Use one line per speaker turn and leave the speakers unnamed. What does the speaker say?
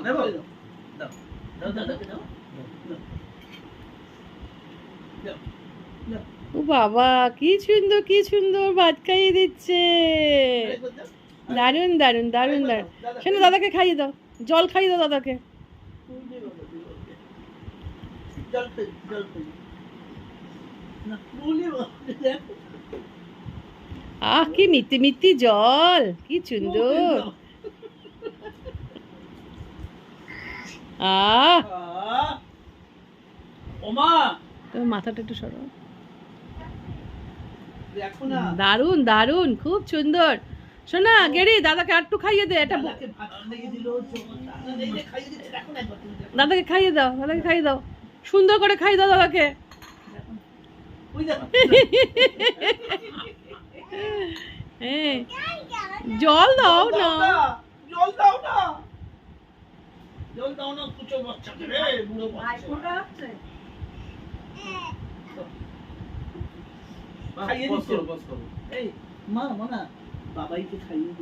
নেবো দাও দাও দাও দাও দাও
ও বাবা কি সুন্দর ভাত খাইয়ে দিচ্ছে। দারুন দারুন দারুন দারুন। শোনো দাদাকে খাইয়ে দাও, জল খাইয়ে দাও দাদাকে। আহ কি মিষ্টি মিষ্টি জল, কি সুন্দর। আহ
ওমা
তোমার মাথাটা একটু সরো।
দেখো না
দারুন দারুন, খুব সুন্দর। শোনা গেরি দাদাকে আরটু খাইয়ে দে। এটা দাদাকে খাইয়ে দাও, দাদাকে খাইয়ে দাও, সুন্দর করে খাইয়ে দাও দাদাকে। হ্যাঁ জল দাও না,
জল দাও না, জল দাও না, কুচো বাচ্চাকে রে, বুড়ো বাচ্চা খাইয়ে দিচ্ছ। এই মা মানা বাবাইকে খাইয়ে দিচ্ছ।